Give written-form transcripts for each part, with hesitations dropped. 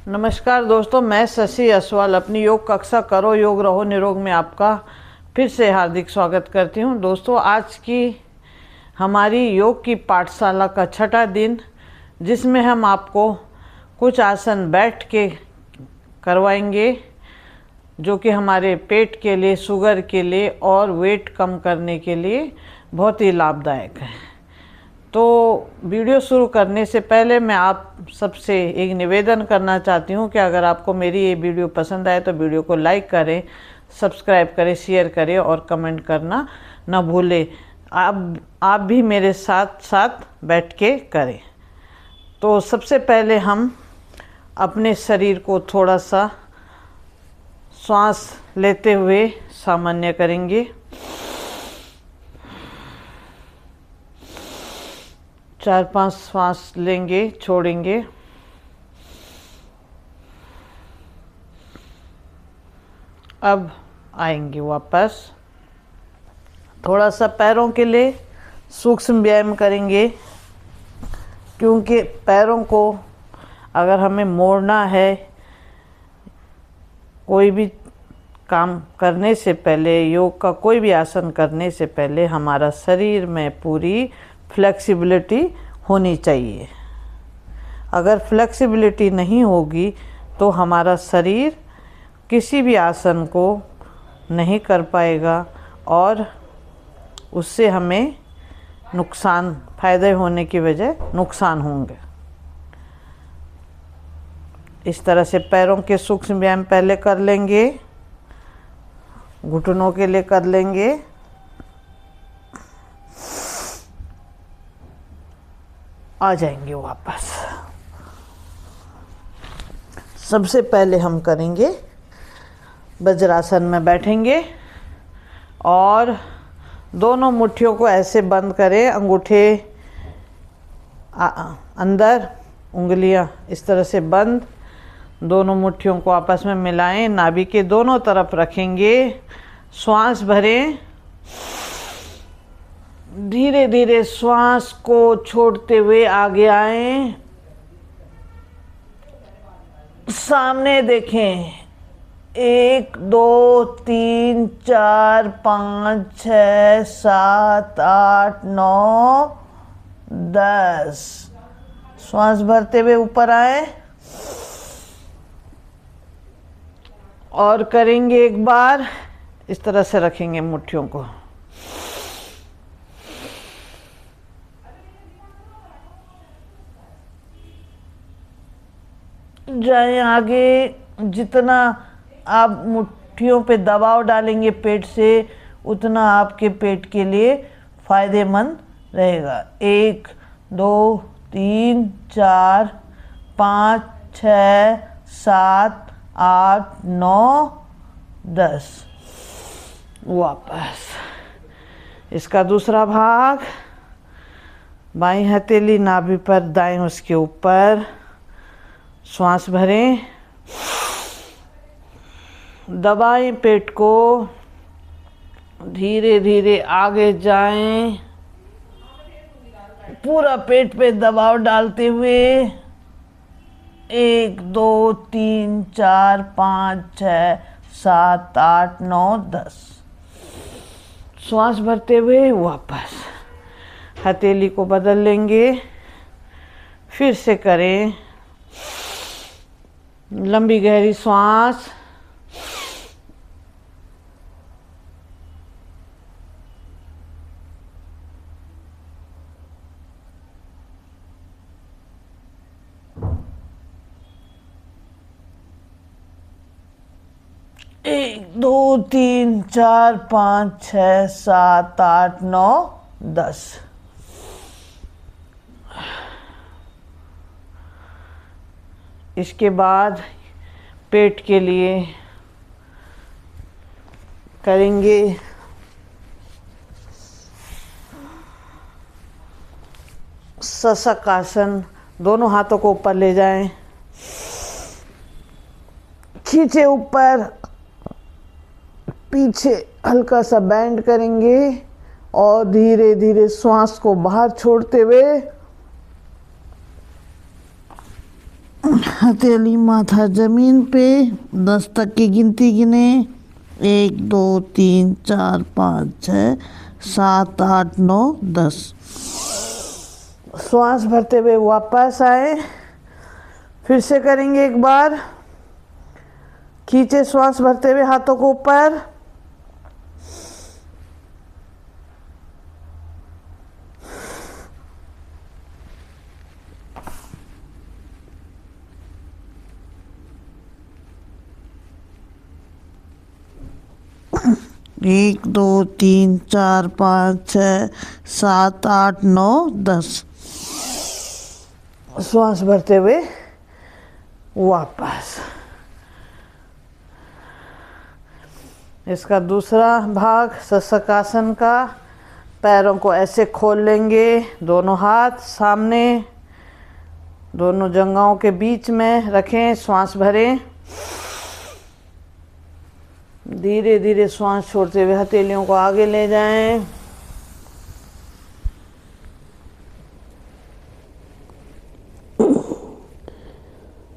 नमस्कार दोस्तों, मैं शशि असवाल अपनी योग कक्षा करो योग रहो निरोग में आपका फिर से हार्दिक स्वागत करती हूं। दोस्तों, आज की हमारी योग की पाठशाला का छठा दिन, जिसमें हम आपको कुछ आसन बैठ के करवाएंगे जो कि हमारे पेट के लिए, शुगर के लिए और वेट कम करने के लिए बहुत ही लाभदायक है। तो वीडियो शुरू करने से पहले मैं आप सबसे एक निवेदन करना चाहती हूँ कि अगर आपको मेरी ये वीडियो पसंद आए तो वीडियो को लाइक करें, सब्सक्राइब करें, शेयर करें और कमेंट करना न भूलें। आप भी मेरे साथ साथ बैठ के करें। तो सबसे पहले हम अपने शरीर को थोड़ा सा श्वास लेते हुए सामान्य करेंगे। 4-5 श्वास लेंगे, छोड़ेंगे। अब आएंगे वापस। थोड़ा सा पैरों के लिए सूक्ष्म व्यायाम करेंगे, क्योंकि पैरों को अगर हमें मोड़ना है, कोई भी काम करने से पहले, योग का कोई भी आसन करने से पहले हमारा शरीर में पूरी फ्लेक्सिबिलिटी होनी चाहिए। अगर फ्लेक्सिबिलिटी नहीं होगी तो हमारा शरीर किसी भी आसन को नहीं कर पाएगा और उससे हमें नुकसान, फायदे होने की बजाय नुकसान होंगे। इस तरह से पैरों के सूक्ष्म व्यायाम पहले कर लेंगे, घुटनों के लिए कर लेंगे। आ जाएंगे वापस। सबसे पहले हम करेंगे वज्रासन में बैठेंगे और दोनों मुट्ठियों को ऐसे बंद करें, अंगूठे अंदर, उंगलियां इस तरह से बंद। दोनों मुट्ठियों को आपस में मिलाएं, नाभि के दोनों तरफ रखेंगे। श्वास भरें, धीरे धीरे श्वास को छोड़ते हुए आगे आएं, सामने देखें। 1 2 3 4 5 6 7 8 9 10। श्वास भरते हुए ऊपर आए और करेंगे एक बार। इस तरह से रखेंगे मुट्ठियों को। जाए आगे। जितना आप मुट्ठियों पे दबाव डालेंगे पेट से, उतना आपके पेट के लिए फायदेमंद रहेगा। 1 2 3 4 5 6 7 8 9 10। वापस। इसका दूसरा भाग, बाईं हथेली नाभि पर, दाएं उसके ऊपर। श्वास भरें, दबाएं पेट को, धीरे धीरे आगे जाएं, पूरा पेट पे दबाव डालते हुए। 1 2 3 4 5 6 7 8 9 10। श्वास भरते हुए वापस। हथेली को बदल लेंगे, फिर से करें लंबी गहरी श्वास। एक 2 3 4 5 6 7 8 9 10। इसके बाद पेट के लिए करेंगे शशक आसन। दोनों हाथों को ऊपर ले जाएं, खींचे ऊपर, पीछे हल्का सा बैंड करेंगे और धीरे धीरे श्वास को बाहर छोड़ते हुए हथेली माथा जमीन पे, 10 तक की गिनती गिने। 1 2 3 4 5 6 7 8 9 10। श्वास भरते हुए वापस आए। फिर से करेंगे एक बार। खींचे श्वास भरते हुए हाथों को ऊपर। एक 2 3 4 5 6 7 8 9 10। श्वास भरते हुए वापस। इसका दूसरा भाग शशकासन का। पैरों को ऐसे खोल लेंगे, दोनों हाथ सामने, दोनों जंघाओं के बीच में रखें। श्वास भरें। धीरे धीरे श्वास छोड़ते हुए हथेलियों को आगे ले जाएं।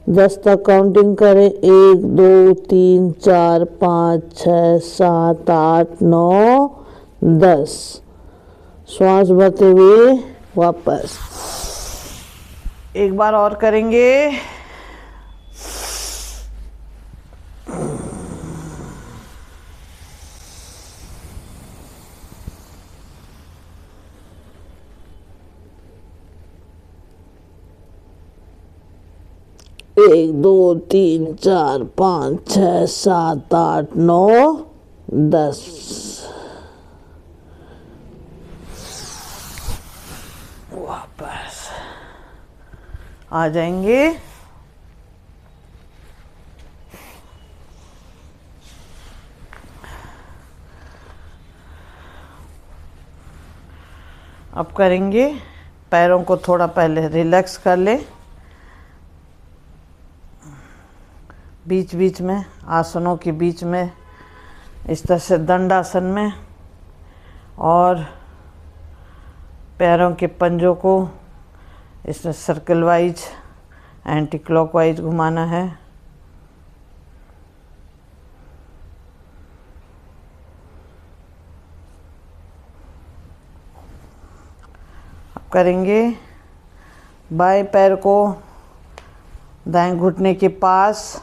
दस तक काउंटिंग करें। 1 2 3 4 5 6 7 8 9 10। श्वास भरते हुए वापस। एक बार और करेंगे। 1 2 3 4 5 6 7 8 9 10। वापस आ जाएंगे। अब करेंगे, पैरों को थोड़ा पहले रिलैक्स कर लें। बीच बीच में आसनों के बीच में इस तरह से दंडासन में, और पैरों के पंजों को इस तरह सर्कल वाइज एंटी क्लॉकवाइज घुमाना है। अब करेंगे, बाएं पैर को दाएं घुटने के पास,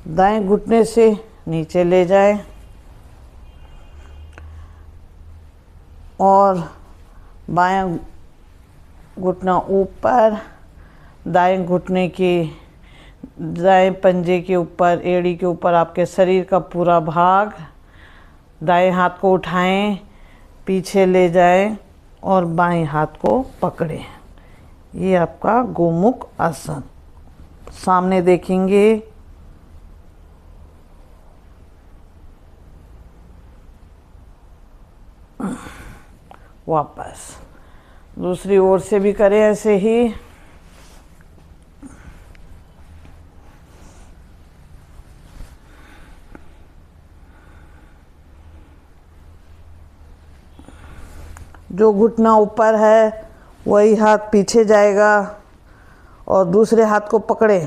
दाएं घुटने से नीचे ले जाएं और बायां घुटना ऊपर, दाएं घुटने के दाएं पंजे के ऊपर, एड़ी के ऊपर आपके शरीर का पूरा भाग। दाएं हाथ को उठाएं, पीछे ले जाएं और बाएं हाथ को पकड़ें। ये आपका गोमुख आसन। सामने देखेंगे। वापस दूसरी ओर से भी करें ऐसे ही। जो घुटना ऊपर है वही हाथ पीछे जाएगा और दूसरे हाथ को पकड़े,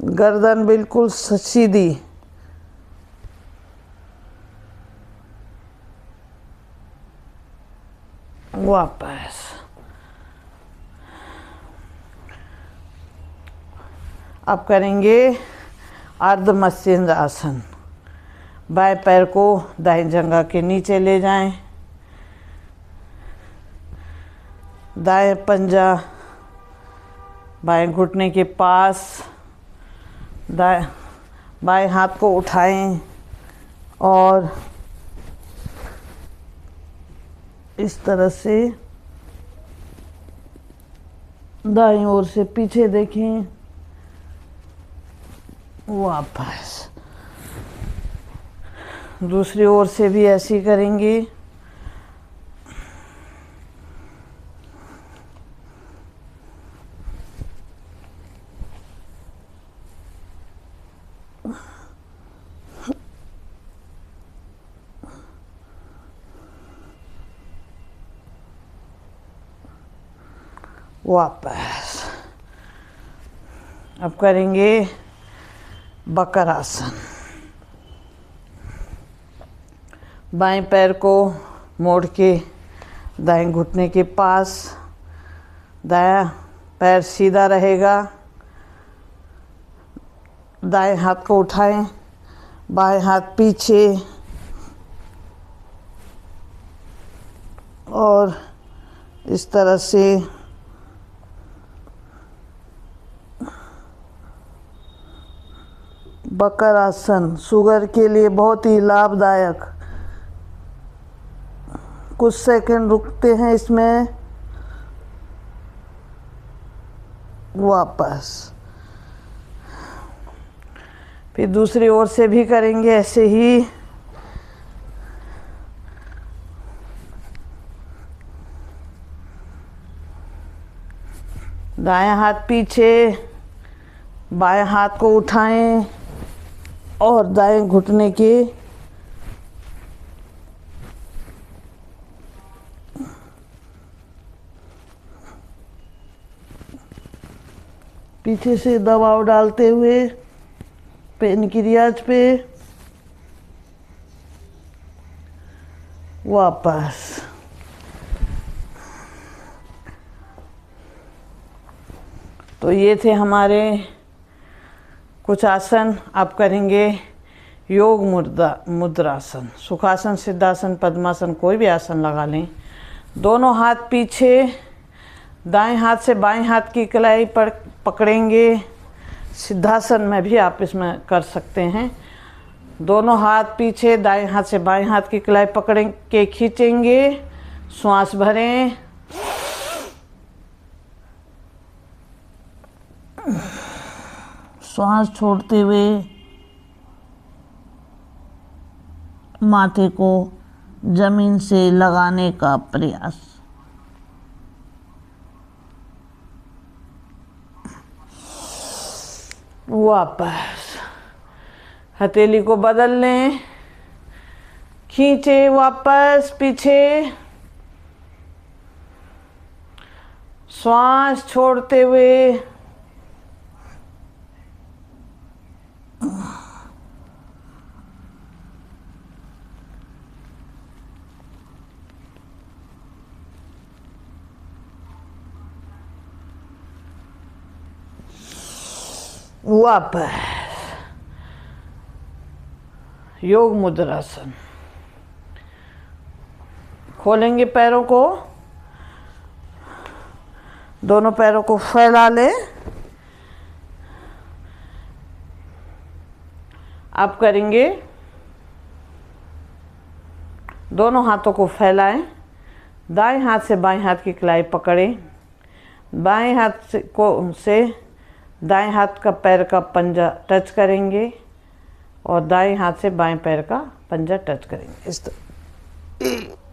गर्दन बिल्कुल सीधी। वापस अब करेंगे अर्ध मत्स्य आसन। बाएं पैर को दाएं जंघा के नीचे ले जाएं, दाएं पंजा बाएं घुटने के पास, बाएं हाथ को उठाएं और इस तरह से दाईं ओर से पीछे देखें। वापस दूसरी ओर से भी ऐसे ही करेंगे। वापस अब करेंगे बकरासन। बाएं पैर को मोड़ के दाएं घुटने के पास, दायां पैर सीधा रहेगा। दाएं हाथ को उठाएं, बाएं हाथ पीछे और इस तरह से बकरासन शुगर के लिए बहुत ही लाभदायक। कुछ सेकंड रुकते हैं इसमें, वापस। फिर दूसरी ओर से भी करेंगे ऐसे ही। दायां हाथ पीछे, बाएं हाथ को उठाएं और दाएं घुटने के पीछे से दबाव डालते हुए पेन की रियाज पे वापस। तो ये थे हमारे कुछ आसन। आप करेंगे योग मुद्रासन, सुखासन, सिद्धासन, पद्मासन, कोई भी आसन लगा लें। दोनों हाथ पीछे, दाएं हाथ से बाएं हाथ की कलाई पर पकड़ेंगे। सिद्धासन में भी आप इसमें कर सकते हैं। दोनों हाथ पीछे, दाएं हाथ से बाएं हाथ की कलाई पकड़ के खींचेंगे। श्वास भरें, श्वास छोड़ते हुए माथे को जमीन से लगाने का प्रयास। वापस हथेली को बदल लें, खींचे वापस पीछे, श्वास छोड़ते हुए वापस योग मुद्रासन। खोलेंगे पैरों को, दोनों पैरों को फैला लें। आप करेंगे दोनों हाथों को फैलाएं, दाएं हाथ से बाएं हाथ की कलाई पकड़ें, बाएं हाथ से दाएं हाथ का पैर का पंजा टच करेंगे और दाएं हाथ से बाएं पैर का पंजा टच करेंगे इस तरह।